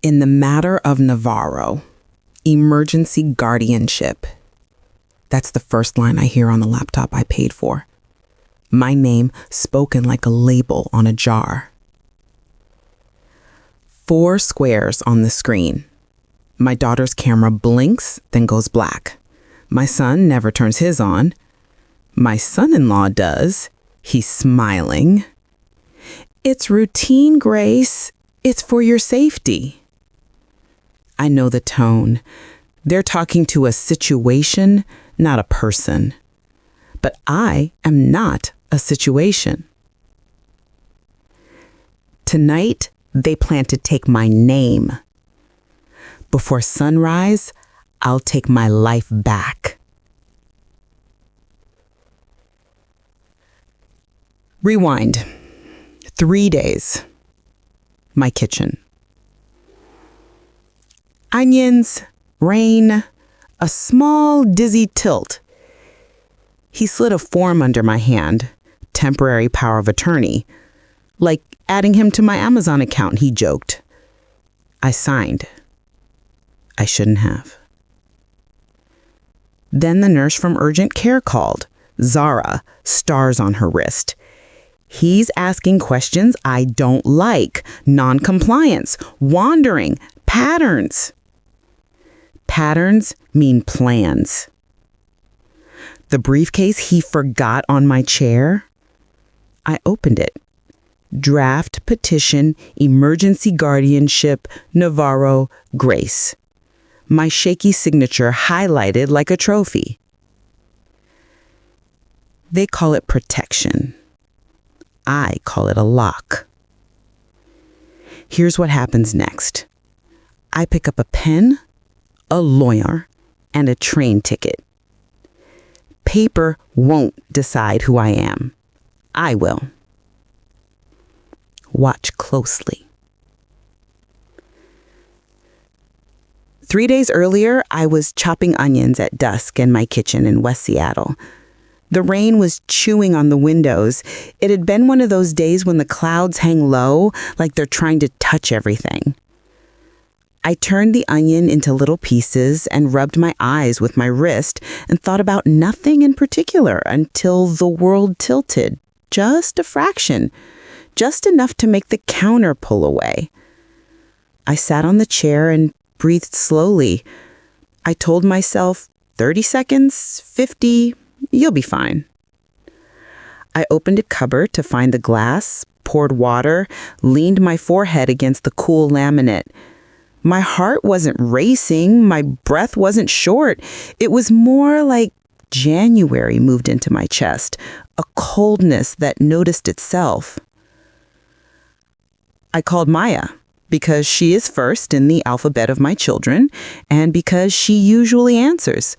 In the matter of Navarro, emergency guardianship. That's the first line I hear on the laptop I paid for. My name spoken like a label on a jar. 4 squares on the screen. My daughter's camera blinks, then goes black. My son never turns his on. My son-in-law does. He's smiling. It's routine, Grace. It's for your safety. I know the tone. They're talking to a situation, not a person. But I am not a situation. Tonight, they plan to take my name. Before sunrise, I'll take my life back. Rewind. 3 days. My kitchen. Onions, rain, a small dizzy tilt. He slid a form under my hand, temporary power of attorney. Like adding him to my Amazon account, he joked. I signed. I shouldn't have. Then the nurse from urgent care called. Zara, stars on her wrist. He's asking questions I don't like. Non-compliance, wandering, patterns. Patterns mean plans. The briefcase he forgot on my chair. I opened it. Draft petition, emergency guardianship, Navarro, Grace. My shaky signature highlighted like a trophy. They call it protection. I call it a lock. Here's what happens next. I pick up a pen, a lawyer, and a train ticket. Paper won't decide who I am. I will. Watch closely. 3 days earlier, I was chopping onions at dusk in my kitchen in West Seattle. The rain was chewing on the windows. It had been one of those days when the clouds hang low, like they're trying to touch everything. I turned the onion into little pieces and rubbed my eyes with my wrist and thought about nothing in particular until the world tilted, just a fraction, just enough to make the counter pull away. I sat on the chair and breathed slowly. I told myself, 30 seconds, 50, you'll be fine. I opened a cupboard to find the glass, poured water, leaned my forehead against the cool laminate. My heart wasn't racing, my breath wasn't short. It was more like January moved into my chest, a coldness that noticed itself. I called Maya because she is first in the alphabet of my children and because she usually answers.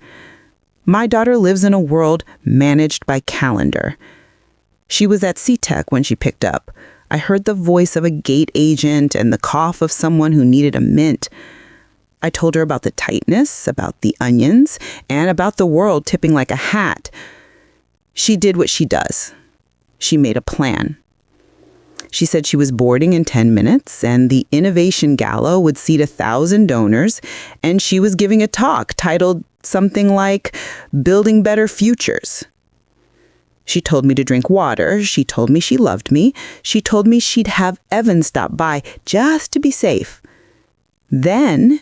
My daughter lives in a world managed by calendar. She was at CTEC when she picked up. I heard the voice of a gate agent and the cough of someone who needed a mint. I told her about the tightness, about the onions, and about the world tipping like a hat. She did what she does. She made a plan. She said she was boarding in 10 minutes and the Innovation Gala would seat 1,000 donors, and she was giving a talk titled something like Building Better Futures. She told me to drink water. She told me she loved me. She told me she'd have Evan stop by just to be safe. Then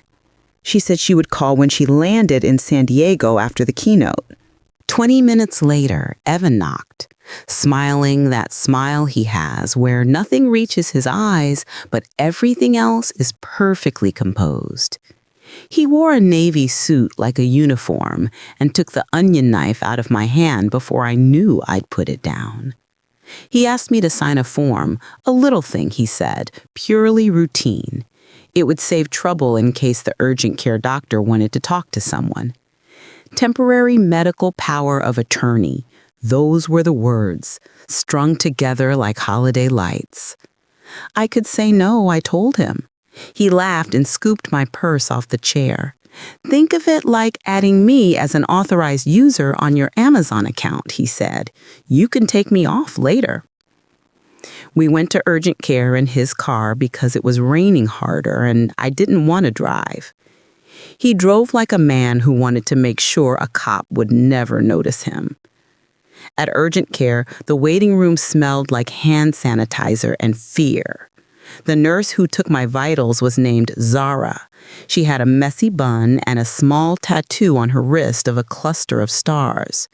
she said she would call when she landed in San Diego after the keynote. 20 minutes later, Evan knocked, smiling that smile he has where nothing reaches his eyes, but everything else is perfectly composed. He wore a navy suit like a uniform and took the onion knife out of my hand before I knew I'd put it down. He asked me to sign a form, a little thing, he said, purely routine. It would save trouble in case the urgent care doctor wanted to talk to someone. Temporary medical power of attorney. Those were the words, strung together like holiday lights. I could say no, I told him. He laughed and scooped my purse off the chair. Think of it like adding me as an authorized user on your Amazon account, he said. You can take me off later. We went to urgent care in his car because it was raining harder and I didn't want to drive. He drove like a man who wanted to make sure a cop would never notice him. At urgent care, the waiting room smelled like hand sanitizer and fear. The nurse who took my vitals was named Zara. She had a messy bun and a small tattoo on her wrist of a cluster of stars.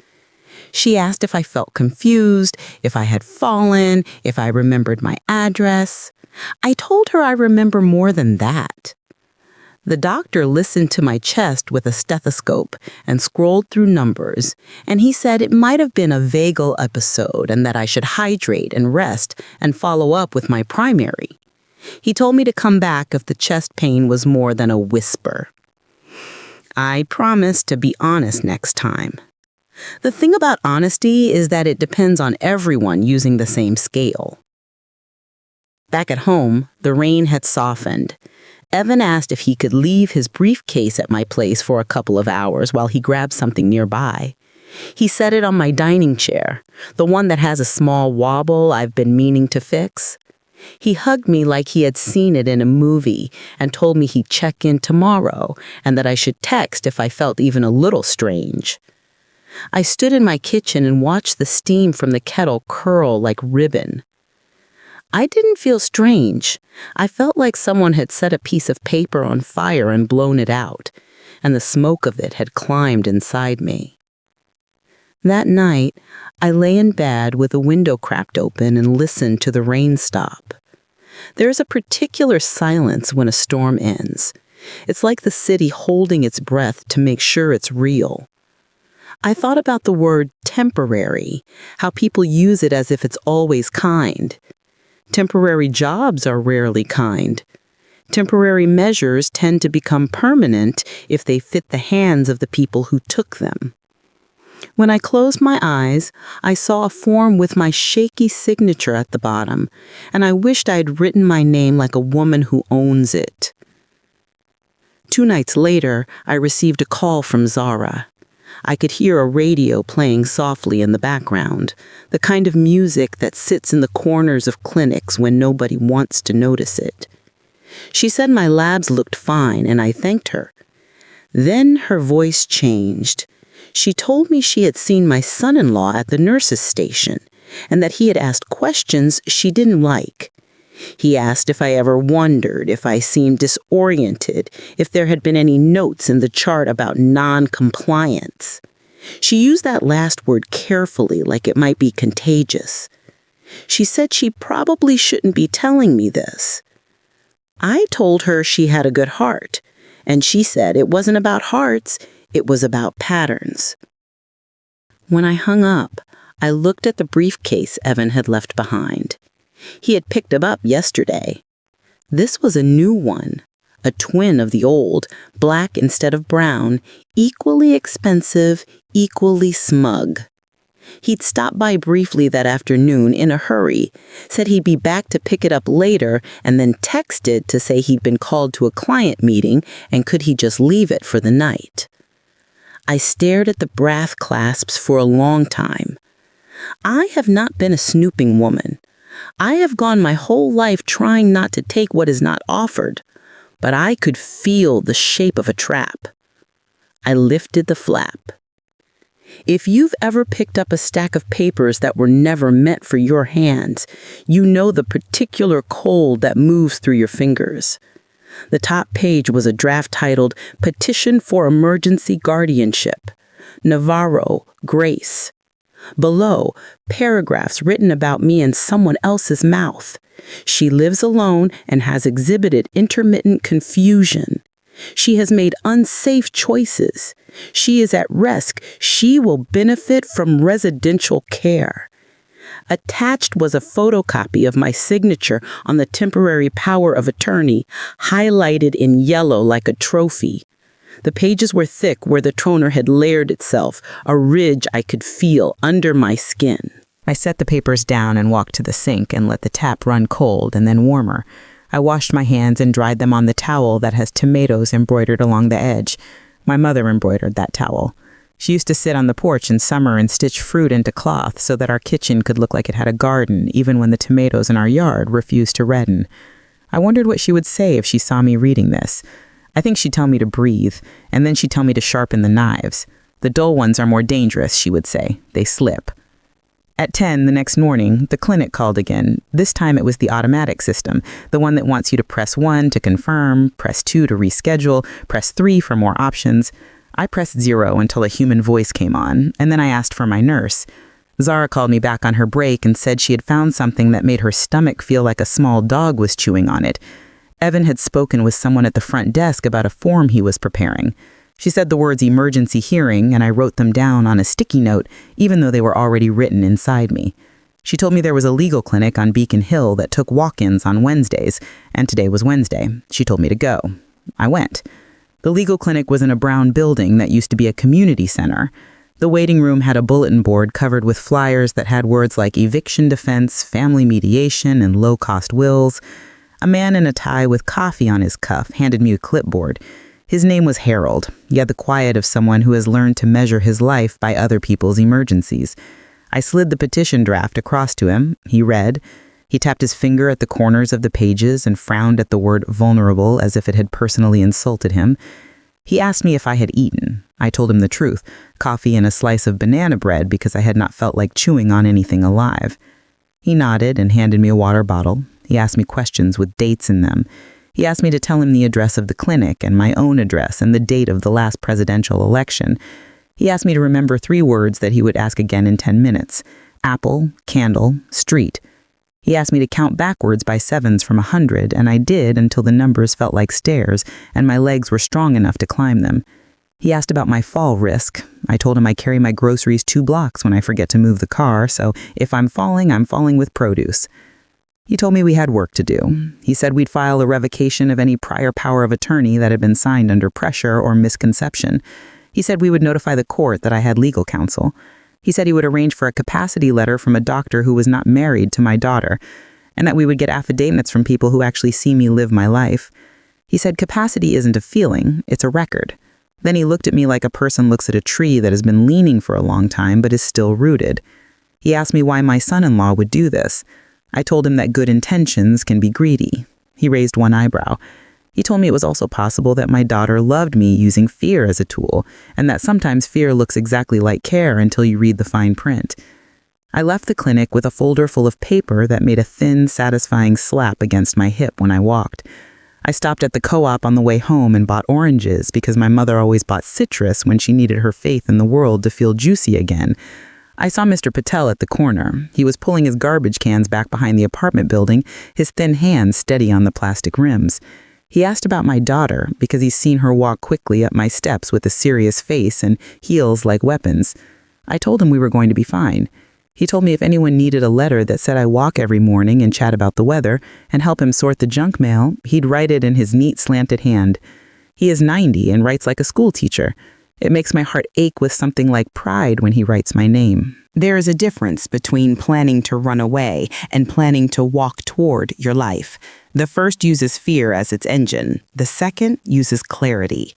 She asked if I felt confused, if I had fallen, if I remembered my address. I told her I remember more than that. The doctor listened to my chest with a stethoscope and scrolled through numbers, and he said it might have been a vagal episode and that I should hydrate and rest and follow up with my primary. He told me to come back if the chest pain was more than a whisper. I promised to be honest next time. The thing about honesty is that it depends on everyone using the same scale. Back at home, the rain had softened. Evan asked if he could leave his briefcase at my place for a couple of hours while he grabbed something nearby. He set it on my dining chair, the one that has a small wobble I've been meaning to fix. He hugged me like he had seen it in a movie and told me he'd check in tomorrow and that I should text if I felt even a little strange. I stood in my kitchen and watched the steam from the kettle curl like ribbon. I didn't feel strange. I felt like someone had set a piece of paper on fire and blown it out, and the smoke of it had climbed inside me. That night, I lay in bed with the window cracked open and listened to the rain stop. There is a particular silence when a storm ends. It's like the city holding its breath to make sure it's real. I thought about the word temporary, how people use it as if it's always kind. Temporary jobs are rarely kind. Temporary measures tend to become permanent if they fit the hands of the people who took them. When I closed my eyes, I saw a form with my shaky signature at the bottom, and I wished I'd written my name like a woman who owns it. 2 nights later, I received a call from Zara. I could hear a radio playing softly in the background, the kind of music that sits in the corners of clinics when nobody wants to notice it. She said my labs looked fine, and I thanked her. Then her voice changed. She told me she had seen my son-in-law at the nurse's station, and that he had asked questions she didn't like. He asked if I ever wondered, if I seemed disoriented, if there had been any notes in the chart about non-compliance. She used that last word carefully, like it might be contagious. She said she probably shouldn't be telling me this. I told her she had a good heart, and she said it wasn't about hearts, it was about patterns. When I hung up, I looked at the briefcase Evan had left behind. He had picked it up yesterday. This was a new one, a twin of the old, black instead of brown, equally expensive, equally smug. He'd stopped by briefly that afternoon in a hurry, said he'd be back to pick it up later, and then texted to say he'd been called to a client meeting and could he just leave it for the night. I stared at the brass clasps for a long time. I have not been a snooping woman. I have gone my whole life trying not to take what is not offered, but I could feel the shape of a trap. I lifted the flap. If you've ever picked up a stack of papers that were never meant for your hands, you know the particular cold that moves through your fingers. The top page was a draft titled Petition for Emergency Guardianship. Navarro, Grace. Below, paragraphs written about me in someone else's mouth. She lives alone and has exhibited intermittent confusion. She has made unsafe choices. She is at risk. She will benefit from residential care. Attached was a photocopy of my signature on the temporary power of attorney, highlighted in yellow like a trophy. The pages were thick where the toner had layered itself, a ridge I could feel under my skin. I set the papers down and walked to the sink and let the tap run cold and then warmer. I washed my hands and dried them on the towel that has tomatoes embroidered along the edge. My mother embroidered that towel. She used to sit on the porch in summer and stitch fruit into cloth so that our kitchen could look like it had a garden, even when the tomatoes in our yard refused to redden. I wondered what she would say if she saw me reading this. I think she'd tell me to breathe, and then she'd tell me to sharpen the knives. The dull ones are more dangerous, she would say. They slip. At 10 the next morning, the clinic called again. This time it was the automatic system, the one that wants you to press 1 to confirm, press 2 to reschedule, press 3 for more options. I pressed 0 until a human voice came on, and then I asked for my nurse. Zara called me back on her break and said she had found something that made her stomach feel like a small dog was chewing on it. Evan had spoken with someone at the front desk about a form he was preparing. She said the words emergency hearing, and I wrote them down on a sticky note, even though they were already written inside me. She told me there was a legal clinic on Beacon Hill that took walk-ins on Wednesdays, and today was Wednesday. She told me to go. I went. The legal clinic was in a brown building that used to be a community center. The waiting room had a bulletin board covered with flyers that had words like eviction defense, family mediation, and low-cost wills. A man in a tie with coffee on his cuff handed me a clipboard. His name was Harold. He had the quiet of someone who has learned to measure his life by other people's emergencies. I slid the petition draft across to him. He read. He tapped his finger at the corners of the pages and frowned at the word vulnerable as if it had personally insulted him. He asked me if I had eaten. I told him the truth, coffee and a slice of banana bread because I had not felt like chewing on anything alive. He nodded and handed me a water bottle. He asked me questions with dates in them. He asked me to tell him the address of the clinic and my own address and the date of the last presidential election. He asked me to remember 3 words that he would ask again in 10 minutes. Apple, candle, street. He asked me to count backwards by 7s from 100, and I did until the numbers felt like stairs and my legs were strong enough to climb them. He asked about my fall risk. I told him I carry my groceries 2 blocks when I forget to move the car, so if I'm falling with produce. He told me we had work to do. He said we'd file a revocation of any prior power of attorney that had been signed under pressure or misconception. He said we would notify the court that I had legal counsel. He said he would arrange for a capacity letter from a doctor who was not married to my daughter, and that we would get affidavits from people who actually see me live my life. He said capacity isn't a feeling, it's a record. Then he looked at me like a person looks at a tree that has been leaning for a long time but is still rooted. He asked me why my son-in-law would do this. I told him that good intentions can be greedy. He raised one eyebrow. He told me it was also possible that my daughter loved me using fear as a tool, and that sometimes fear looks exactly like care until you read the fine print. I left the clinic with a folder full of paper that made a thin, satisfying slap against my hip when I walked. I stopped at the co-op on the way home and bought oranges because my mother always bought citrus when she needed her faith in the world to feel juicy again. I saw Mr. Patel at the corner. He was pulling his garbage cans back behind the apartment building, his thin hands steady on the plastic rims. He asked about my daughter because he's seen her walk quickly up my steps with a serious face and heels like weapons. I told him we were going to be fine. He told me if anyone needed a letter that said I walk every morning and chat about the weather and help him sort the junk mail, he'd write it in his neat slanted hand. He is 90 and writes like a school teacher. It makes my heart ache with something like pride when he writes my name. There is a difference between planning to run away and planning to walk toward your life. The first uses fear as its engine. The second uses clarity.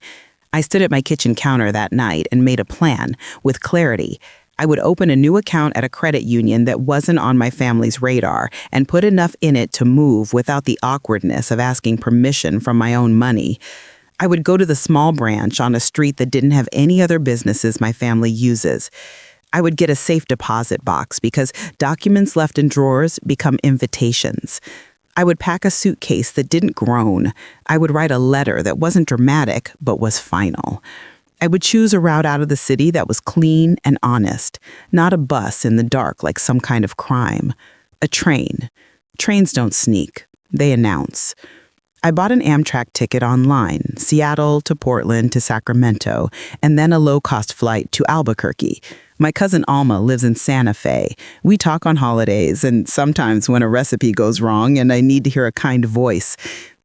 I stood at my kitchen counter that night and made a plan with clarity. I would open a new account at a credit union that wasn't on my family's radar and put enough in it to move without the awkwardness of asking permission from my own money. I would go to the small branch on a street that didn't have any other businesses my family uses. I would get a safe deposit box because documents left in drawers become invitations. I would pack a suitcase that didn't groan. I would write a letter that wasn't dramatic but was final. I would choose a route out of the city that was clean and honest, not a bus in the dark like some kind of crime. A train. Trains don't sneak. They announce. I bought an Amtrak ticket online, Seattle to Portland to Sacramento, and then a low-cost flight to Albuquerque. My cousin Alma lives in Santa Fe. We talk on holidays and sometimes when a recipe goes wrong and I need to hear a kind voice.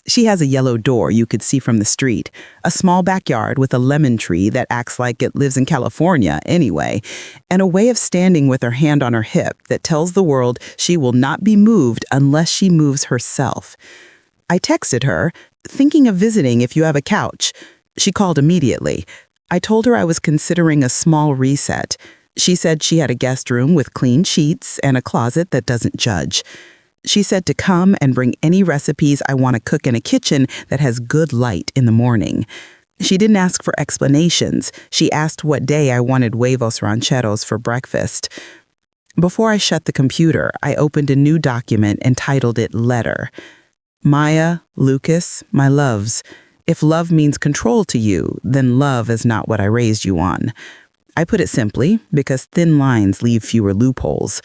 She has a yellow door you could see from the street, a small backyard with a lemon tree that acts like it lives in California anyway, and a way of standing with her hand on her hip that tells the world she will not be moved unless she moves herself. I texted her, thinking of visiting if you have a couch. She called immediately. I told her I was considering a small reset. She said she had a guest room with clean sheets and a closet that doesn't judge. She said to come and bring any recipes I want to cook in a kitchen that has good light in the morning. She didn't ask for explanations. She asked what day I wanted huevos rancheros for breakfast. Before I shut the computer, I opened a new document and titled it Letter. Maya, Lucas, my loves, if love means control to you, then love is not what I raised you on. I put it simply because thin lines leave fewer loopholes.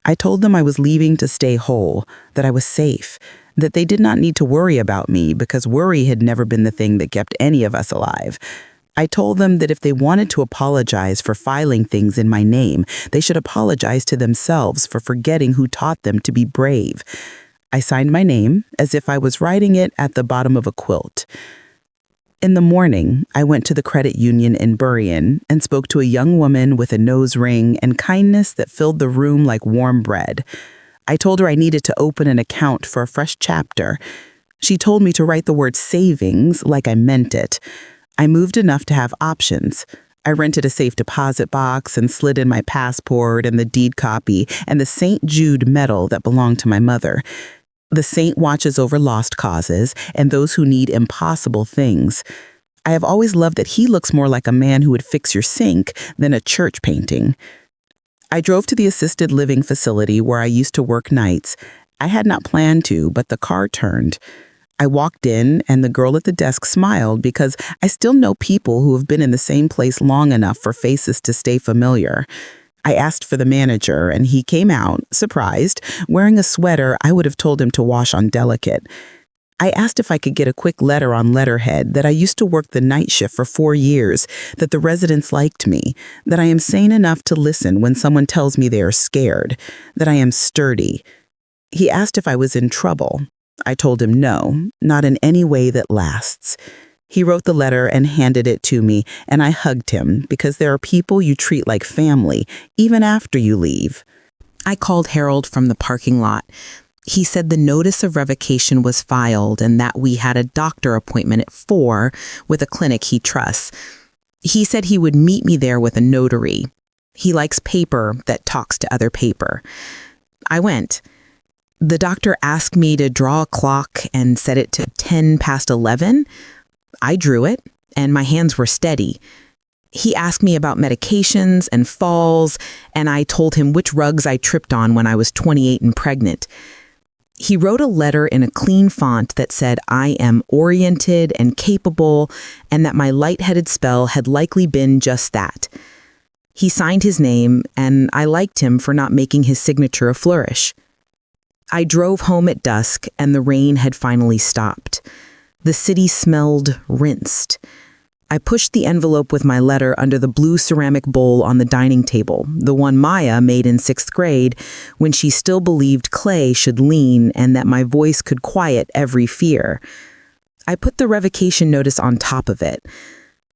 I told them I was leaving to stay whole, that I was safe, that they did not need to worry about me because worry had never been the thing that kept any of us alive. I told them that if they wanted to apologize for filing things in my name, they should apologize to themselves for forgetting who taught them to be brave. I signed my name as if I was writing it at the bottom of a quilt. In the morning, I went to the credit union in Burien and spoke to a young woman with a nose ring and kindness that filled the room like warm bread. I told her I needed to open an account for a fresh chapter. She told me to write the word savings like I meant it. I moved enough to have options. I rented a safe deposit box and slid in my passport and the deed copy and the St. Jude medal that belonged to my mother. The saint watches over lost causes and those who need impossible things. I have always loved that he looks more like a man who would fix your sink than a church painting. I drove to the assisted living facility where I used to work nights. I had not planned to, but the car turned. I walked in and the girl at the desk smiled because I still know people who have been in the same place long enough for faces to stay familiar. I asked for the manager, and he came out, surprised, wearing a sweater I would have told him to wash on delicate. I asked if I could get a quick letter on letterhead that I used to work the night shift for 4 years, that the residents liked me, that I am sane enough to listen when someone tells me they are scared, that I am sturdy. He asked if I was in trouble. I told him no, not in any way that lasts. He wrote the letter and handed it to me, and I hugged him because there are people you treat like family, even after you leave. I called Harold from the parking lot. He said the notice of revocation was filed and that we had a doctor appointment at 4 with a clinic he trusts. He said he would meet me there with a notary. He likes paper that talks to other paper. I went. The doctor asked me to draw a clock and set it to 10 past 11. I drew it, and my hands were steady. He asked me about medications and falls, and I told him which rugs I tripped on when I was 28 and pregnant. He wrote a letter in a clean font that said I am oriented and capable, and that my lightheaded spell had likely been just that. He signed his name, and I liked him for not making his signature a flourish. I drove home at dusk, and the rain had finally stopped. The city smelled rinsed. I pushed the envelope with my letter under the blue ceramic bowl on the dining table, the one Maya made in 6th grade when she still believed clay should lean and that my voice could quiet every fear. I put the revocation notice on top of it.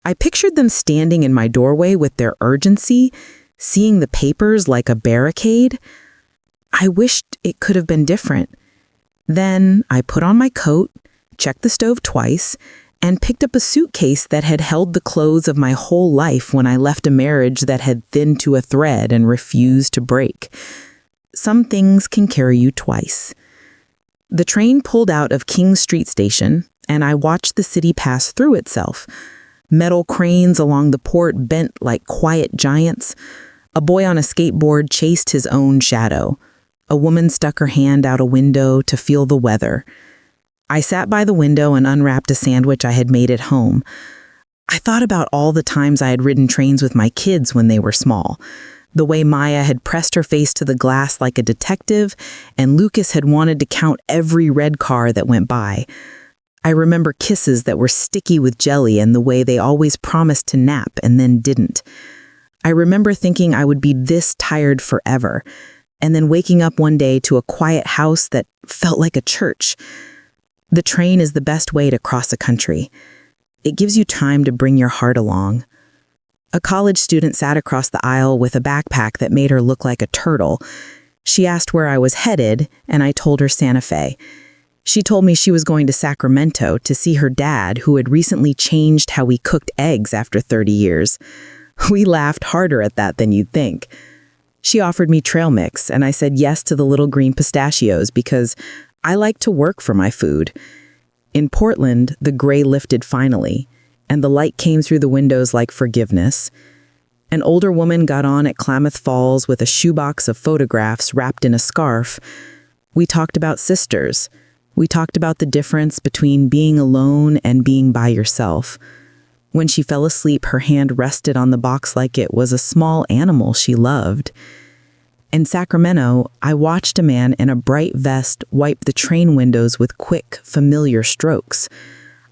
I pictured them standing in my doorway with their urgency, seeing the papers like a barricade. I wished it could have been different. Then I put on my coat, checked the stove twice, and picked up a suitcase that had held the clothes of my whole life when I left a marriage that had thinned to a thread and refused to break. Some things can carry you twice. The train pulled out of King Street Station, and I watched the city pass through itself. Metal cranes along the port bent like quiet giants. A boy on a skateboard chased his own shadow. A woman stuck her hand out a window to feel the weather. I sat by the window and unwrapped a sandwich I had made at home. I thought about all the times I had ridden trains with my kids when they were small. The way Maya had pressed her face to the glass like a detective, and Lucas had wanted to count every red car that went by. I remember kisses that were sticky with jelly and the way they always promised to nap and then didn't. I remember thinking I would be this tired forever, and then waking up one day to a quiet house that felt like a church. The train is the best way to cross a country. It gives you time to bring your heart along. A college student sat across the aisle with a backpack that made her look like a turtle. She asked where I was headed, and I told her Santa Fe. She told me she was going to Sacramento to see her dad, who had recently changed how we cooked eggs after 30 years. We laughed harder at that than you'd think. She offered me trail mix, and I said yes to the little green pistachios because I like to work for my food. In Portland, the gray lifted finally, and the light came through the windows like forgiveness. An older woman got on at Klamath Falls with a shoebox of photographs wrapped in a scarf. We talked about sisters. We talked about the difference between being alone and being by yourself. When she fell asleep, her hand rested on the box like it was a small animal she loved. In Sacramento, I watched a man in a bright vest wipe the train windows with quick, familiar strokes.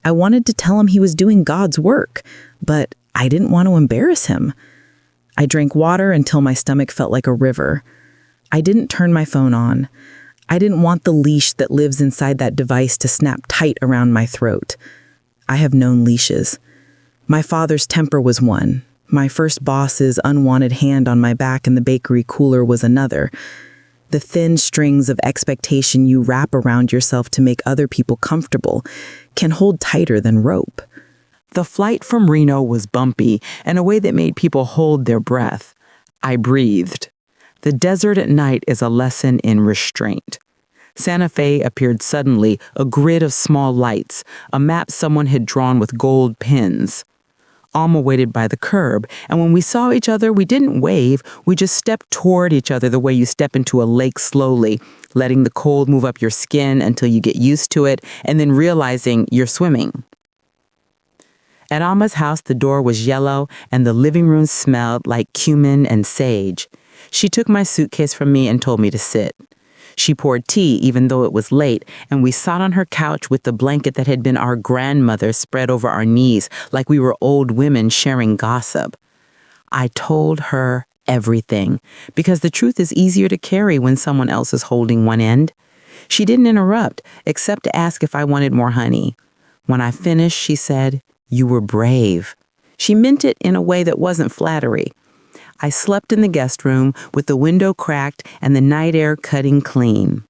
I wanted to tell him he was doing God's work, but I didn't want to embarrass him. I drank water until my stomach felt like a river. I didn't turn my phone on. I didn't want the leash that lives inside that device to snap tight around my throat. I have known leashes. My father's temper was one. My first boss's unwanted hand on my back in the bakery cooler was another. The thin strings of expectation you wrap around yourself to make other people comfortable can hold tighter than rope. The flight from Reno was bumpy in a way that made people hold their breath. I breathed. The desert at night is a lesson in restraint. Santa Fe appeared suddenly, a grid of small lights, a map someone had drawn with gold pins. Alma waited by the curb, and when we saw each other, we didn't wave, we just stepped toward each other the way you step into a lake slowly, letting the cold move up your skin until you get used to it, and then realizing you're swimming. At Alma's house, the door was yellow, and the living room smelled like cumin and sage. She took my suitcase from me and told me to sit. She poured tea even though it was late, and we sat on her couch with the blanket that had been our grandmother spread over our knees like we were old women sharing gossip. I told her everything, because the truth is easier to carry when someone else is holding one end. She didn't interrupt, except to ask if I wanted more honey. When I finished, she said, "You were brave." She meant it in a way that wasn't flattery. I slept in the guest room with the window cracked and the night air cutting clean.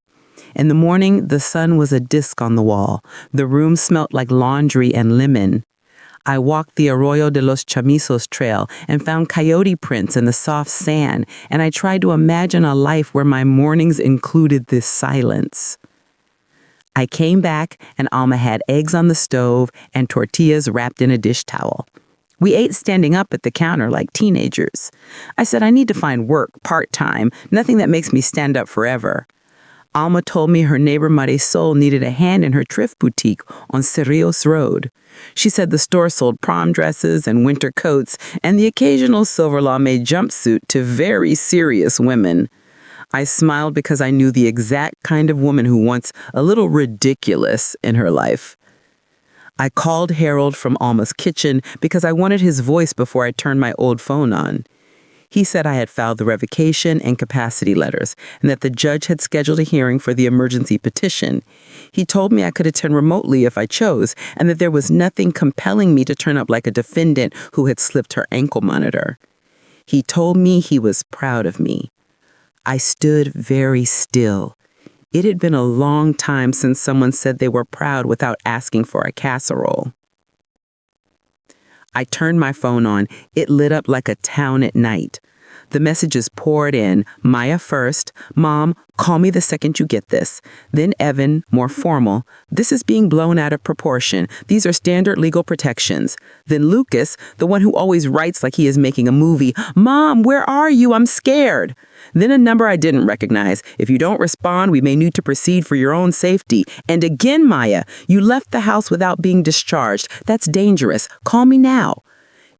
In the morning, the sun was a disc on the wall. The room smelt like laundry and lemon. I walked the Arroyo de los Chamisos trail and found coyote prints in the soft sand, and I tried to imagine a life where my mornings included this silence. I came back, and Alma had eggs on the stove and tortillas wrapped in a dish towel. We ate standing up at the counter like teenagers. I said I need to find work part-time, nothing that makes me stand up forever. Alma told me her neighbor Marisol needed a hand in her thrift boutique on Cerrillos Road. She said the store sold prom dresses and winter coats and the occasional silver lame jumpsuit to very serious women. I smiled because I knew the exact kind of woman who wants a little ridiculous in her life. I called Harold from Alma's kitchen because I wanted his voice before I turned my old phone on. He said I had filed the revocation and capacity letters and that the judge had scheduled a hearing for the emergency petition. He told me I could attend remotely if I chose and that there was nothing compelling me to turn up like a defendant who had slipped her ankle monitor. He told me he was proud of me. I stood very still. It had been a long time since someone said they were proud without asking for a casserole. I turned my phone on. It lit up like a town at night. The messages poured in. Maya first. "Mom, call me the second you get this." Then Evan, more formal. "This is being blown out of proportion. These are standard legal protections." Then Lucas, the one who always writes like he is making a movie. "Mom, where are you? I'm scared." Then a number I didn't recognize. "If you don't respond, we may need to proceed for your own safety." And again, Maya, "You left the house without being discharged. That's dangerous. Call me now."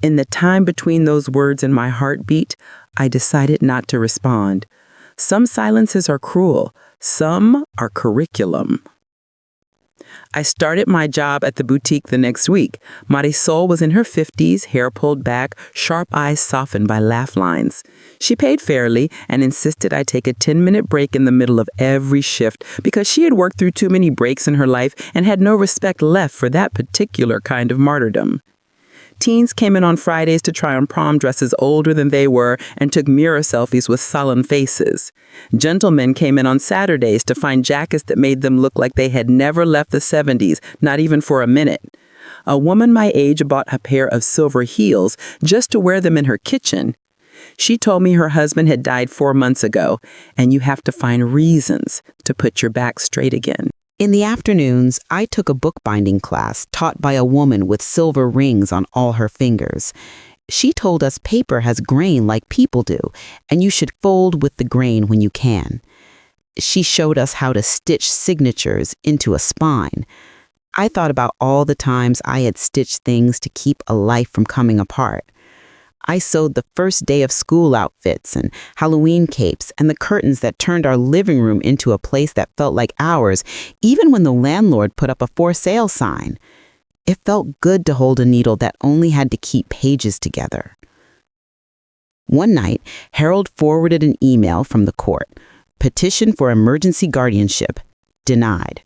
In the time between those words and my heartbeat, I decided not to respond. Some silences are cruel. Some are curriculum. I started my job at the boutique the next week. Marisol was in her 50s, hair pulled back, sharp eyes softened by laugh lines. She paid fairly and insisted I take a 10-minute break in the middle of every shift because she had worked through too many breaks in her life and had no respect left for that particular kind of martyrdom. Teens came in on Fridays to try on prom dresses older than they were and took mirror selfies with sullen faces. Gentlemen came in on Saturdays to find jackets that made them look like they had never left the 70s, not even for a minute. A woman my age bought a pair of silver heels just to wear them in her kitchen. She told me her husband had died 4 months ago, and you have to find reasons to put your back straight again. In the afternoons, I took a bookbinding class taught by a woman with silver rings on all her fingers. She told us paper has grain like people do, and you should fold with the grain when you can. She showed us how to stitch signatures into a spine. I thought about all the times I had stitched things to keep a life from coming apart. I sewed the first day of school outfits and Halloween capes and the curtains that turned our living room into a place that felt like ours, even when the landlord put up a for sale sign. It felt good to hold a needle that only had to keep pages together. One night, Harold forwarded an email from the court. Petition for emergency guardianship. Denied.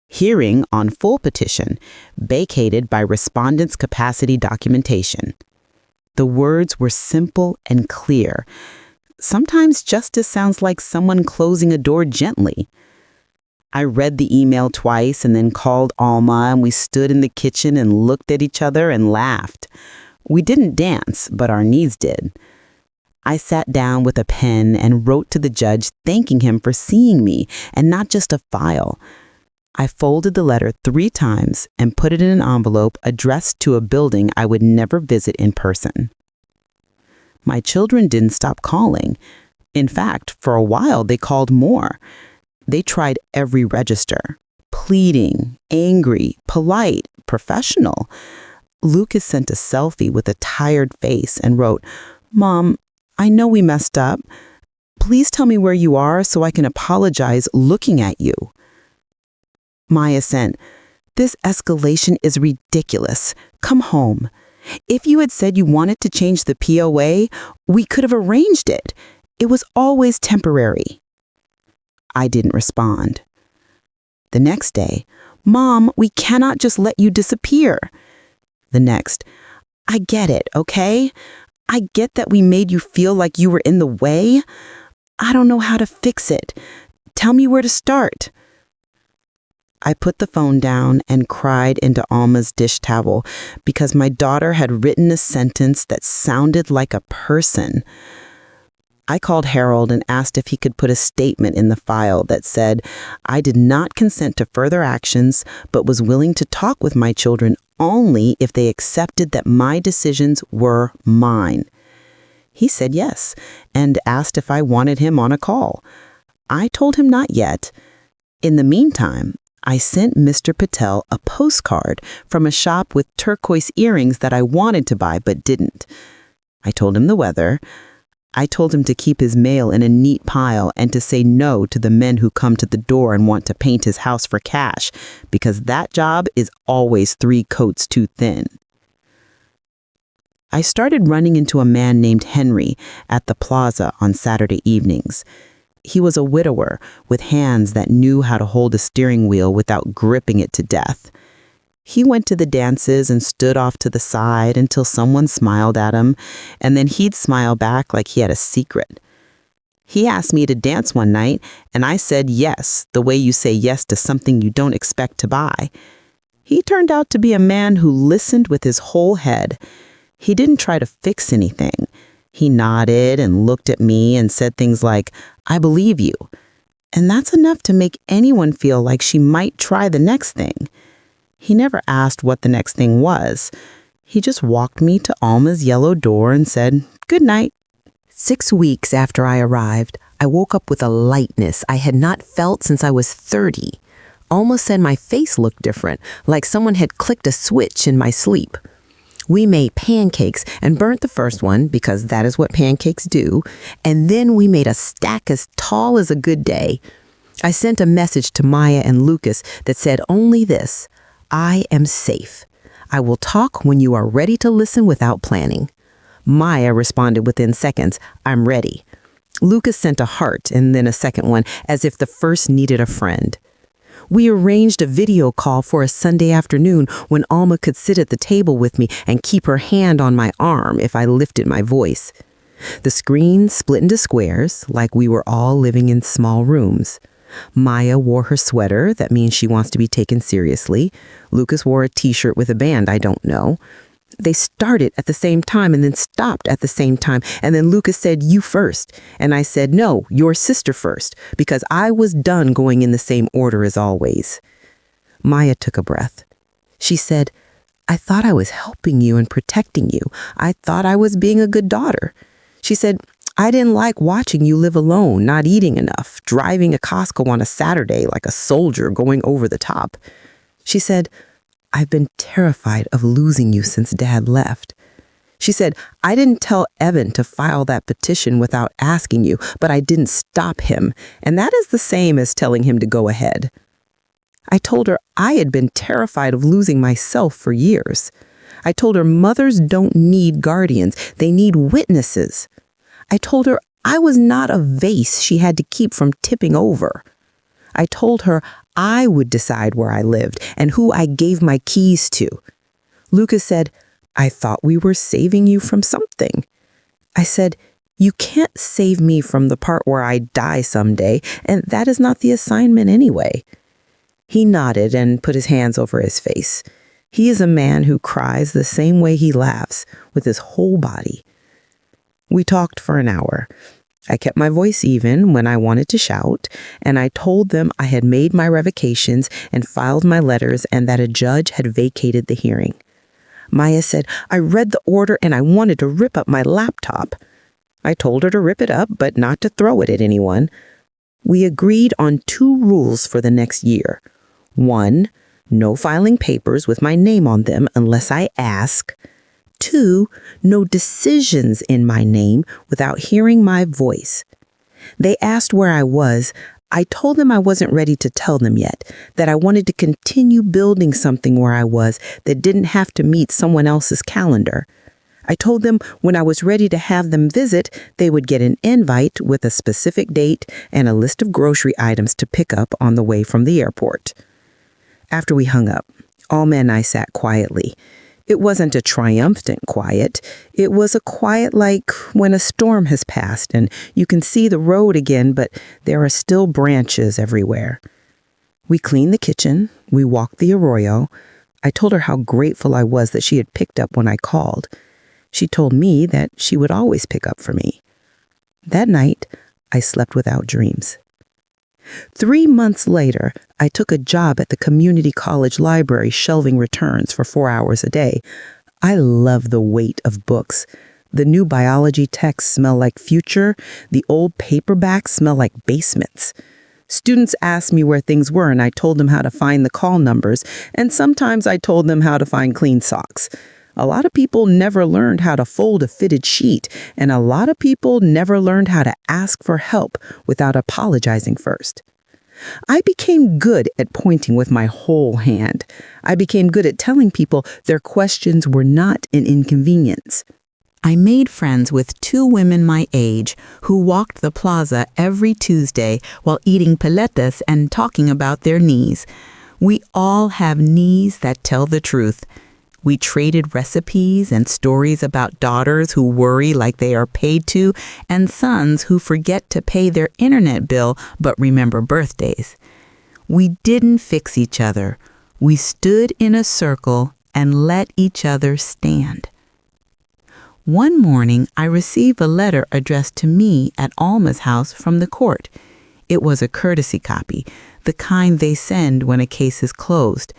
Hearing on full petition. Vacated by respondent's capacity documentation. The words were simple and clear. Sometimes justice sounds like someone closing a door gently. I read the email twice and then called Alma, and we stood in the kitchen and looked at each other and laughed. We didn't dance, but our knees did. I sat down with a pen and wrote to the judge thanking him for seeing me and not just a file. I folded the letter 3 times and put it in an envelope addressed to a building I would never visit in person. My children didn't stop calling. In fact, for a while they called more. They tried every register. Pleading, angry, polite, professional. Lucas sent a selfie with a tired face and wrote, "Mom, I know we messed up. Please tell me where you are so I can apologize looking at you." Maya sent, "This escalation is ridiculous. Come home. If you had said you wanted to change the POA, we could have arranged it. It was always temporary." I didn't respond. The next day, "Mom, we cannot just let you disappear." The next, "I get it, okay? I get that we made you feel like you were in the way. I don't know how to fix it. Tell me where to start." I put the phone down and cried into Alma's dish towel because my daughter had written a sentence that sounded like a person. I called Harold and asked if he could put a statement in the file that said, "I did not consent to further actions, but was willing to talk with my children only if they accepted that my decisions were mine." He said yes and asked if I wanted him on a call. I told him not yet. In the meantime, I sent Mr. Patel a postcard from a shop with turquoise earrings that I wanted to buy but didn't. I told him the weather. I told him to keep his mail in a neat pile and to say no to the men who come to the door and want to paint his house for cash, because that job is always 3 coats too thin. I started running into a man named Henry at the plaza on Saturday evenings. He was a widower with hands that knew how to hold a steering wheel without gripping it to death. He went to the dances and stood off to the side until someone smiled at him, and then he'd smile back like he had a secret. He asked me to dance one night, and I said yes, the way you say yes to something you don't expect to buy. He turned out to be a man who listened with his whole head. He didn't try to fix anything. He nodded and looked at me and said things like, "I believe you." And that's enough to make anyone feel like she might try the next thing. He never asked what the next thing was. He just walked me to Alma's yellow door and said, "Good night." 6 weeks after I arrived, I woke up with a lightness I had not felt since I was 30. Alma said my face looked different, like someone had clicked a switch in my sleep. We made pancakes and burnt the first one, because that is what pancakes do, and then we made a stack as tall as a good day. I sent a message to Maya and Lucas that said only this: "I am safe. I will talk when you are ready to listen without planning." Maya responded within seconds, "I'm ready." Lucas sent a heart and then a second one, as if the first needed a friend. We arranged a video call for a Sunday afternoon when Alma could sit at the table with me and keep her hand on my arm if I lifted my voice. The screen split into squares, like we were all living in small rooms. Maya wore her sweater, that means she wants to be taken seriously. Lucas wore a t-shirt with a band, I don't know. They started at the same time and then stopped at the same time. And then Lucas said, "You first." And I said, "No, your sister first," because I was done going in the same order as always. Maya took a breath. She said, "I thought I was helping you and protecting you. I thought I was being a good daughter." She said, "I didn't like watching you live alone, not eating enough, driving to Costco on a Saturday like a soldier going over the top." She said, "I've been terrified of losing you since Dad left." She said, "I didn't tell Evan to file that petition without asking you, but I didn't stop him, and that is the same as telling him to go ahead." I told her I had been terrified of losing myself for years. I told her mothers don't need guardians, they need witnesses. I told her I was not a vase she had to keep from tipping over. I told her I would decide where I lived and who I gave my keys to. Lucas said, "I thought we were saving you from something." I said, "You can't save me from the part where I die someday, and that is not the assignment anyway." He nodded and put his hands over his face. He is a man who cries the same way he laughs, with his whole body. We talked for an hour. I kept my voice even when I wanted to shout, and I told them I had made my revocations and filed my letters and that a judge had vacated the hearing. Maya said, "I read the order and I wanted to rip up my laptop." I told her to rip it up, but not to throw it at anyone. We agreed on 2 rules for the next year. 1, no filing papers with my name on them unless I ask. 2, no decisions in my name without hearing my voice. They asked where I was. I told them I wasn't ready to tell them yet, that I wanted to continue building something where I was that didn't have to meet someone else's calendar. I told them when I was ready to have them visit, they would get an invite with a specific date and a list of grocery items to pick up on the way from the airport. After we hung up, Alma and I sat quietly. It wasn't a triumphant quiet. It was a quiet like when a storm has passed and you can see the road again, but there are still branches everywhere. We cleaned the kitchen. We walked the arroyo. I told her how grateful I was that she had picked up when I called. She told me that she would always pick up for me. That night, I slept without dreams. 3 months later, I took a job at the community college library shelving returns for 4 hours a day. I love the weight of books. The new biology texts smell like future. The old paperbacks smell like basements. Students asked me where things were, and I told them how to find the call numbers, and sometimes I told them how to find clean socks. A lot of people never learned how to fold a fitted sheet, and a lot of people never learned how to ask for help without apologizing first. I became good at pointing with my whole hand. I became good at telling people their questions were not an inconvenience. I made friends with 2 women my age who walked the plaza every Tuesday while eating paletas and talking about their knees. We all have knees that tell the truth. We traded recipes and stories about daughters who worry like they are paid to and sons who forget to pay their internet bill but remember birthdays. We didn't fix each other. We stood in a circle and let each other stand. One morning, I received a letter addressed to me at Alma's house from the court. It was a courtesy copy, the kind they send when a case is closed.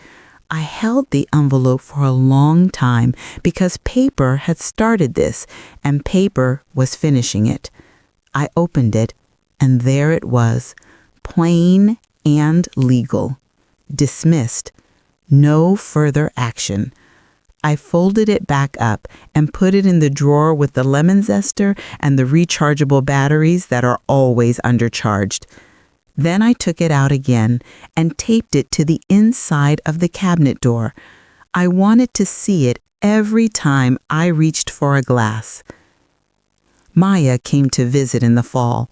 I held the envelope for a long time because paper had started this and paper was finishing it. I opened it and there it was, plain and legal. Dismissed. No further action. I folded it back up and put it in the drawer with the lemon zester and the rechargeable batteries that are always undercharged. Then I took it out again and taped it to the inside of the cabinet door. I wanted to see it every time I reached for a glass. Maya came to visit in the fall.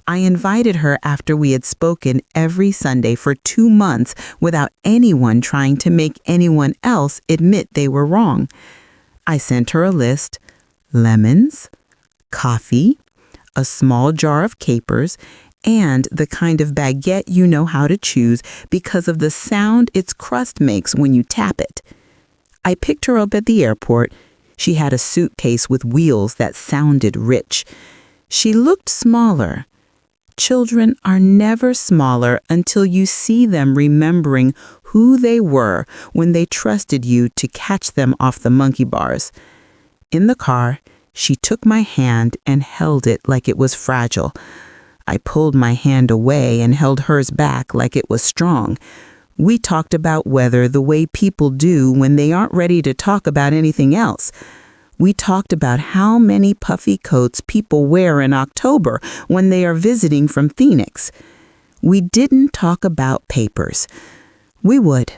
I invited her after we had spoken every Sunday for 2 months without anyone trying to make anyone else admit they were wrong. I sent her a list: lemons, coffee, a small jar of capers, and the kind of baguette you know how to choose because of the sound its crust makes when you tap it. I picked her up at the airport. She had a suitcase with wheels that sounded rich. She looked smaller. Children are never smaller until you see them remembering who they were when they trusted you to catch them off the monkey bars. In the car, she took my hand and held it like it was fragile. I pulled my hand away and held hers back like it was strong. We talked about weather the way people do when they aren't ready to talk about anything else. We talked about how many puffy coats people wear in October when they are visiting from Phoenix. We didn't talk about papers. We would.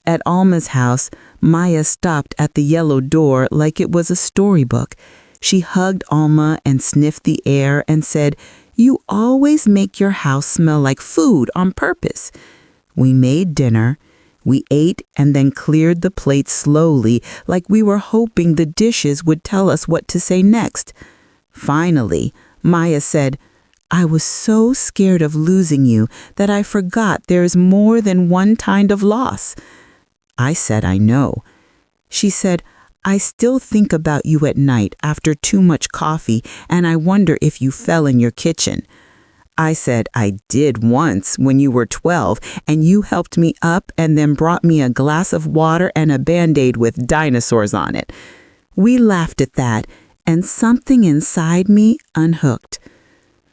At Alma's house, Maya stopped at the yellow door like it was a storybook. She hugged Alma and sniffed the air and said, "You always make your house smell like food on purpose." We made dinner. We ate and then cleared the plates slowly, like we were hoping the dishes would tell us what to say next. Finally, Maya said, "I was so scared of losing you that I forgot there is more than one kind of loss." I said, "I know." She said, "I still think about you at night after too much coffee, and I wonder if you fell in your kitchen." I said, "I did once when you were 12, and you helped me up and then brought me a glass of water and a Band-Aid with dinosaurs on it." We laughed at that, and something inside me unhooked.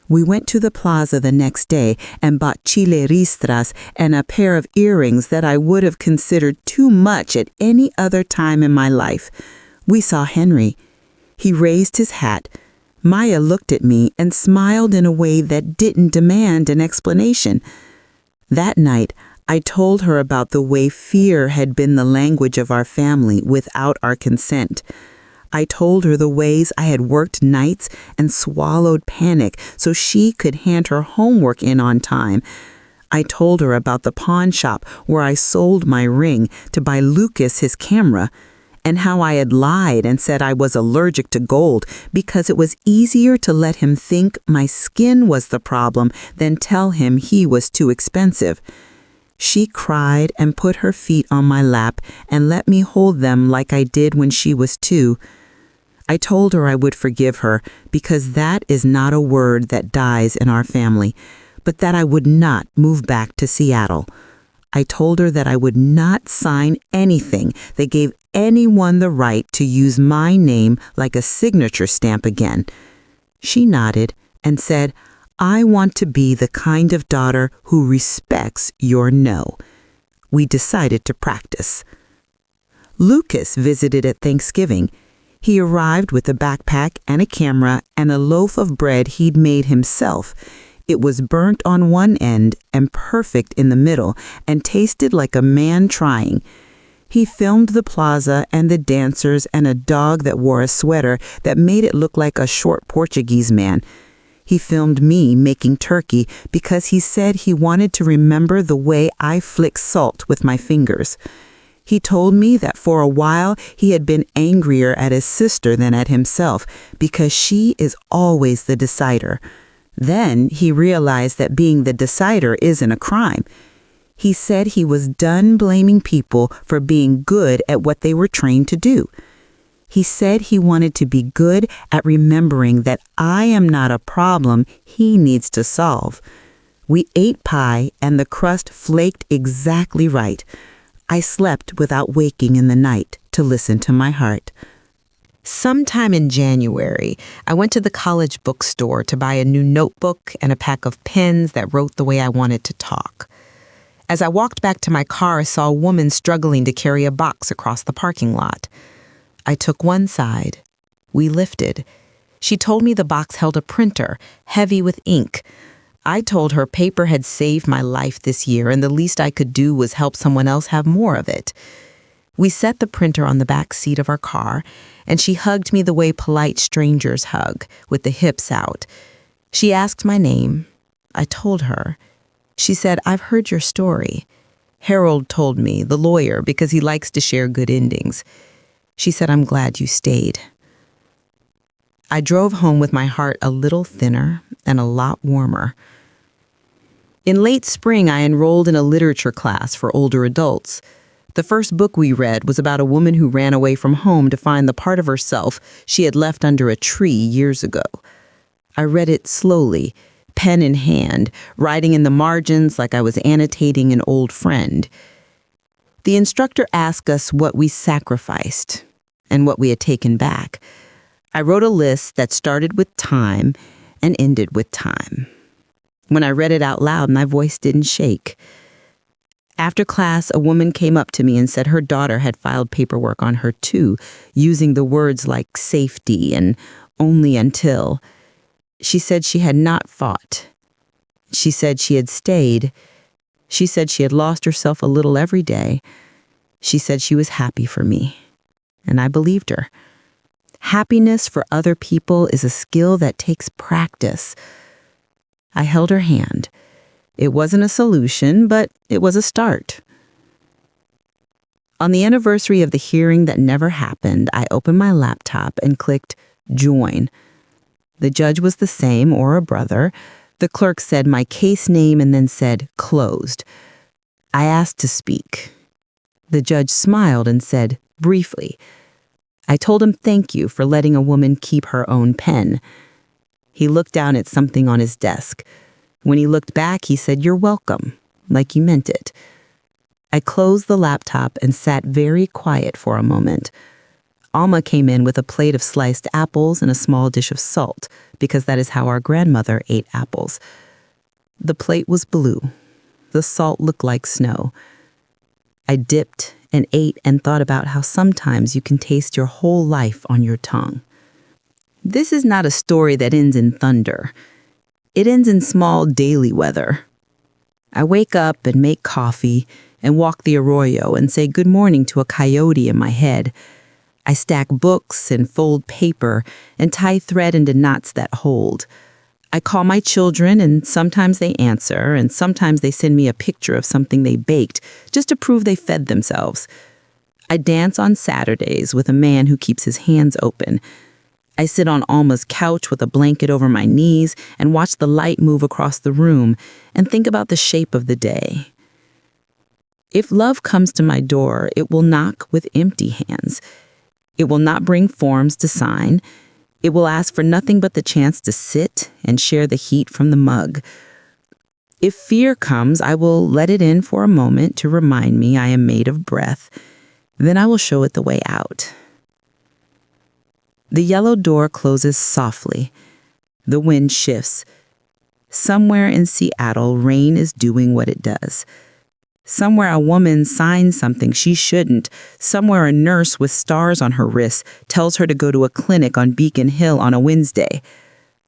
We went to the plaza the next day and bought chile ristras and a pair of earrings that I would have considered too much at any other time in my life. We saw Henry. He raised his hat. Maya looked at me and smiled in a way that didn't demand an explanation. That night, I told her about the way fear had been the language of our family without our consent. I told her the ways I had worked nights and swallowed panic so she could hand her homework in on time. I told her about the pawn shop where I sold my ring to buy Lucas his camera, and how I had lied and said I was allergic to gold because it was easier to let him think my skin was the problem than tell him he was too expensive. She cried and put her feet on my lap and let me hold them like I did when she was 2. I told her I would forgive her because that is not a word that dies in our family, but that I would not move back to Seattle. I told her that I would not sign anything that gave anyone the right to use my name like a signature stamp again. She nodded and said, "I want to be the kind of daughter who respects your no." We decided to practice. Lucas visited at Thanksgiving. He arrived with a backpack and a camera and a loaf of bread he'd made himself. It was burnt on one end and perfect in the middle and tasted like a man trying. He filmed the plaza and the dancers and a dog that wore a sweater that made it look like a short Portuguese man. He filmed me making turkey because he said he wanted to remember the way I flick salt with my fingers. He told me that for a while he had been angrier at his sister than at himself because she is always the decider. Then he realized that being the decider isn't a crime. He said he was done blaming people for being good at what they were trained to do. He said he wanted to be good at remembering that I am not a problem he needs to solve. We ate pie and the crust flaked exactly right. I slept without waking in the night to listen to my heart. Sometime in January, I went to the college bookstore to buy a new notebook and a pack of pens that wrote the way I wanted to talk. As I walked back to my car, I saw a woman struggling to carry a box across the parking lot. I took one side. We lifted. She told me the box held a printer, heavy with ink. I told her paper had saved my life this year, and the least I could do was help someone else have more of it. We set the printer on the back seat of our car, and she hugged me the way polite strangers hug, with the hips out. She asked my name. I told her. She said, "I've heard your story. Harold told me, the lawyer, because he likes to share good endings." She said, "I'm glad you stayed." I drove home with my heart a little thinner and a lot warmer. In late spring, I enrolled in a literature class for older adults. The first book we read was about a woman who ran away from home to find the part of herself she had left under a tree years ago. I read it slowly, pen in hand, writing in the margins like I was annotating an old friend. The instructor asked us what we sacrificed and what we had taken back. I wrote a list that started with time and ended with time. When I read it out loud, my voice didn't shake. After class, a woman came up to me and said her daughter had filed paperwork on her too, using the words like safety and only until. She said she had not fought. She said she had stayed. She said she had lost herself a little every day. She said she was happy for me. And I believed her. Happiness for other people is a skill that takes practice. I held her hand. It wasn't a solution, but it was a start. On the anniversary of the hearing that never happened, I opened my laptop and clicked join. The judge was the same, or a brother. The clerk said my case name and then said closed. I asked to speak. The judge smiled and said briefly. I told him thank you for letting a woman keep her own pen. He looked down at something on his desk. When he looked back, he said, "You're welcome," like he meant it. I closed the laptop and sat very quiet for a moment. Alma came in with a plate of sliced apples and a small dish of salt, because that is how our grandmother ate apples. The plate was blue. The salt looked like snow. I dipped and ate and thought about how sometimes you can taste your whole life on your tongue. This is not a story that ends in thunder. It ends in small daily weather. I wake up and make coffee and walk the arroyo and say good morning to a coyote in my head. I stack books and fold paper and tie thread into knots that hold. I call my children and sometimes they answer and sometimes they send me a picture of something they baked just to prove they fed themselves. I dance on Saturdays with a man who keeps his hands open. I sit on Alma's couch with a blanket over my knees and watch the light move across the room and think about the shape of the day. If love comes to my door, it will knock with empty hands. It will not bring forms to sign. It will ask for nothing but the chance to sit and share the heat from the mug. If fear comes, I will let it in for a moment to remind me I am made of breath. Then I will show it the way out. The yellow door closes softly. The wind shifts. Somewhere in Seattle, rain is doing what it does. Somewhere a woman signs something she shouldn't. Somewhere a nurse with stars on her wrists tells her to go to a clinic on Beacon Hill on a Wednesday.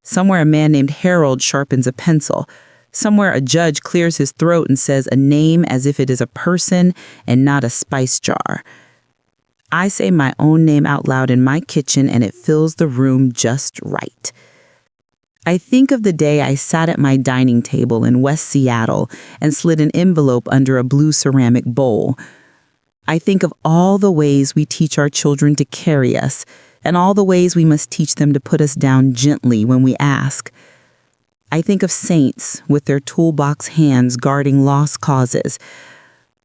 Somewhere a man named Harold sharpens a pencil. Somewhere a judge clears his throat and says a name as if it is a person and not a spice jar. I say my own name out loud in my kitchen and it fills the room just right. I think of the day I sat at my dining table in West Seattle and slid an envelope under a blue ceramic bowl. I think of all the ways we teach our children to carry us and all the ways we must teach them to put us down gently when we ask. I think of saints with their toolbox hands guarding lost causes.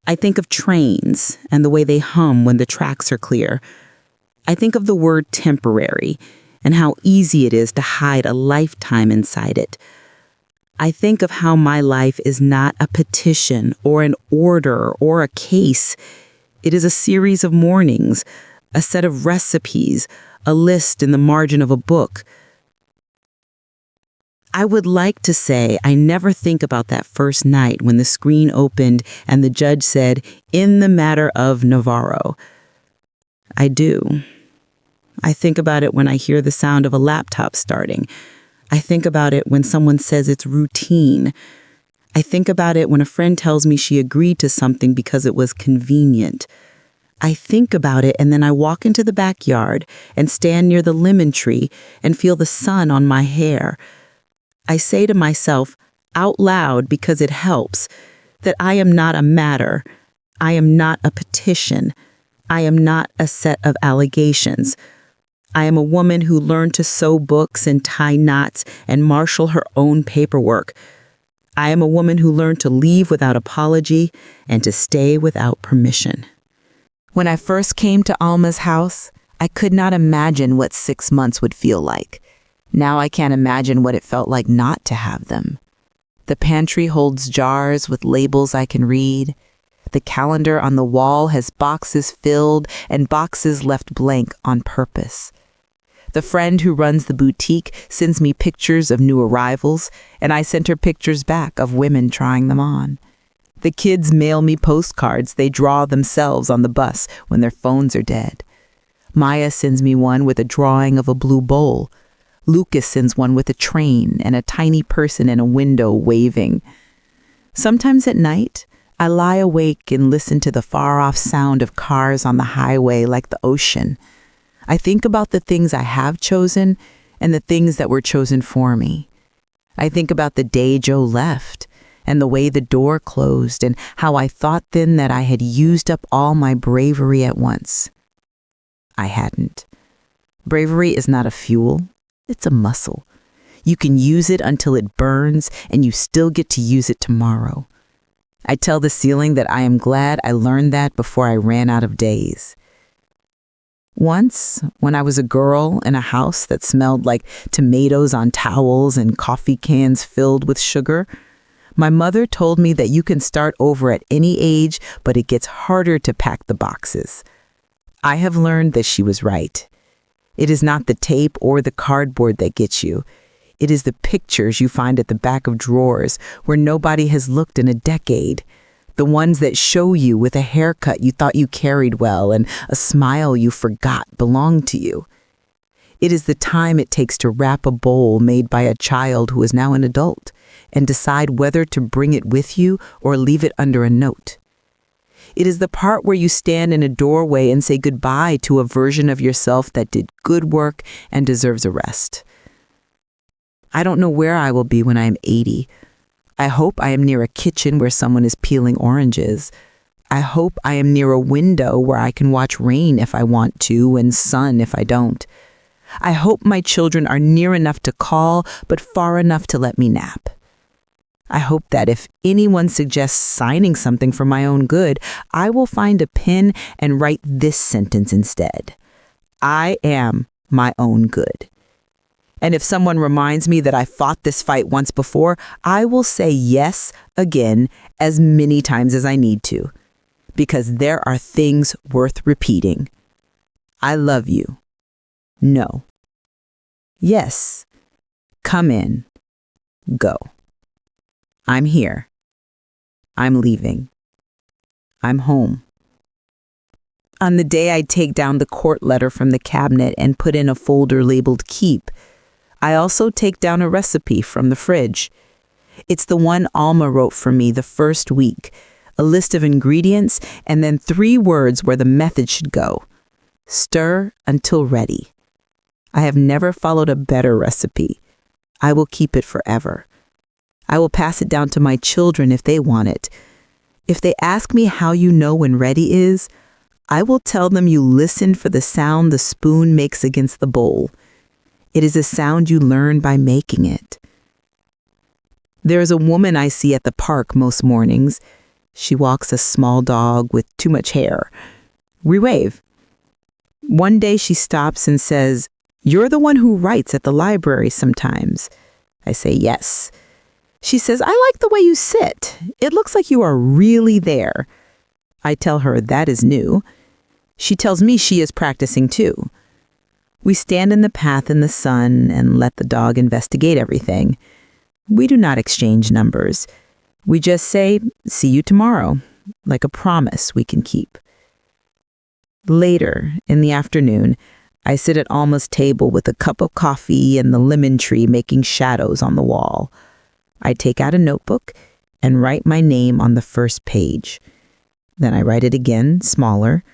I think of trains and the way they hum when the tracks are clear. I think of the word temporary and how easy it is to hide a lifetime inside it. I think of how my life is not a petition or an order or a case. It is a series of mornings, a set of recipes, a list in the margin of a book. I would like to say I never think about that first night when the screen opened and the judge said, "In the matter of Navarro." I do. I think about it when I hear the sound of a laptop starting. I think about it when someone says it's routine. I think about it when a friend tells me she agreed to something because it was convenient. I think about it and then I walk into the backyard and stand near the lemon tree and feel the sun on my hair. I say to myself out loud because it helps that I am not a matter. I am not a petition. I am not a set of allegations. I am a woman who learned to sew books and tie knots and marshal her own paperwork. I am a woman who learned to leave without apology and to stay without permission. When I first came to Alma's house, I could not imagine what 6 months would feel like. Now I can't imagine what it felt like not to have them. The pantry holds jars with labels I can read. The calendar on the wall has boxes filled and boxes left blank on purpose. The friend who runs the boutique sends me pictures of new arrivals, and I send her pictures back of women trying them on. The kids mail me postcards they draw themselves on the bus when their phones are dead. Maya sends me one with a drawing of a blue bowl. Lucas sends one with a train and a tiny person in a window waving. Sometimes at night, I lie awake and listen to the far-off sound of cars on the highway like the ocean. I think about the things I have chosen and the things that were chosen for me. I think about the day Joe left and the way the door closed and how I thought then that I had used up all my bravery at once. I hadn't. Bravery is not a fuel, it's a muscle. You can use it until it burns and you still get to use it tomorrow. I tell the ceiling that I am glad I learned that before I ran out of days. Once, when I was a girl in a house that smelled like tomatoes on towels and coffee cans filled with sugar, my mother told me that you can start over at any age, but it gets harder to pack the boxes. I have learned that she was right. It is not the tape or the cardboard that gets you. It is the pictures you find at the back of drawers where nobody has looked in a decade. The ones that show you with a haircut you thought you carried well and a smile you forgot belonged to you. It is the time it takes to wrap a bowl made by a child who is now an adult and decide whether to bring it with you or leave it under a note. It is the part where you stand in a doorway and say goodbye to a version of yourself that did good work and deserves a rest. I don't know where I will be when I am 80. I hope I am near a kitchen where someone is peeling oranges. I hope I am near a window where I can watch rain if I want to and sun if I don't. I hope my children are near enough to call but far enough to let me nap. I hope that if anyone suggests signing something for my own good, I will find a pen and write this sentence instead. I am my own good. And if someone reminds me that I fought this fight once before, I will say yes again as many times as I need to, because there are things worth repeating. I love you. No. Yes. Come in. Go. I'm here. I'm leaving. I'm home. On the day I take down the court letter from the cabinet and put in a folder labeled keep, I also take down a recipe from the fridge. It's the one Alma wrote for me the first week, a list of ingredients and then 3 words where the method should go. Stir until ready. I have never followed a better recipe. I will keep it forever. I will pass it down to my children if they want it. If they ask me how you know when ready is, I will tell them you listen for the sound the spoon makes against the bowl. It is a sound you learn by making it. There is a woman I see at the park most mornings. She walks a small dog with too much hair. We wave. One day she stops and says, "You're the one who writes at the library sometimes." I say, "Yes." She says, "I like the way you sit. It looks like you are really there." I tell her that is new. She tells me she is practicing too. We stand in the path in the sun and let the dog investigate everything. We do not exchange numbers. We just say, "See you tomorrow," like a promise we can keep. Later, in the afternoon, I sit at Alma's table with a cup of coffee and the lemon tree making shadows on the wall. I take out a notebook and write my name on the first page. Then I write it again, smaller,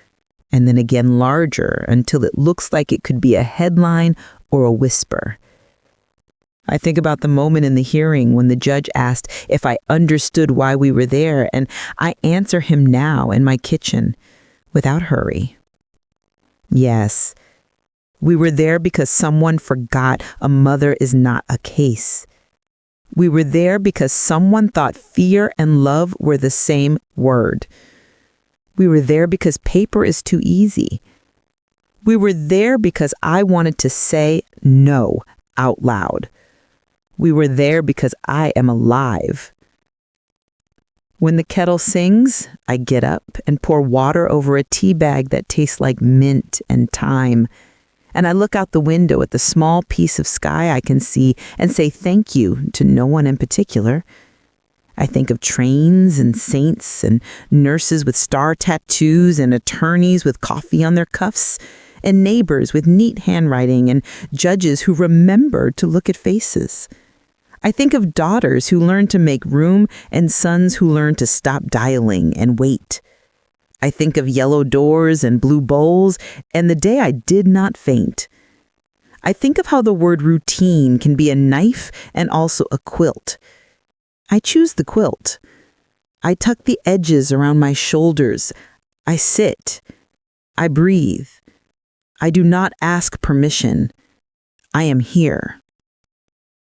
and then again larger until it looks like it could be a headline or a whisper. I think about the moment in the hearing when the judge asked if I understood why we were there, and I answer him now in my kitchen, without hurry. Yes, we were there because someone forgot a mother is not a case. We were there because someone thought fear and love were the same word. We were there because paper is too easy. We were there because I wanted to say no out loud. We were there because I am alive. When the kettle sings, I get up and pour water over a tea bag that tastes like mint and thyme. And I look out the window at the small piece of sky I can see and say thank you to no one in particular. I think of trains and saints and nurses with star tattoos and attorneys with coffee on their cuffs and neighbors with neat handwriting and judges who remember to look at faces. I think of daughters who learn to make room and sons who learn to stop dialing and wait. I think of yellow doors and blue bowls and the day I did not faint. I think of how the word routine can be a knife and also a quilt. I choose the quilt. I tuck the edges around my shoulders. I sit. I breathe. I do not ask permission. I am here.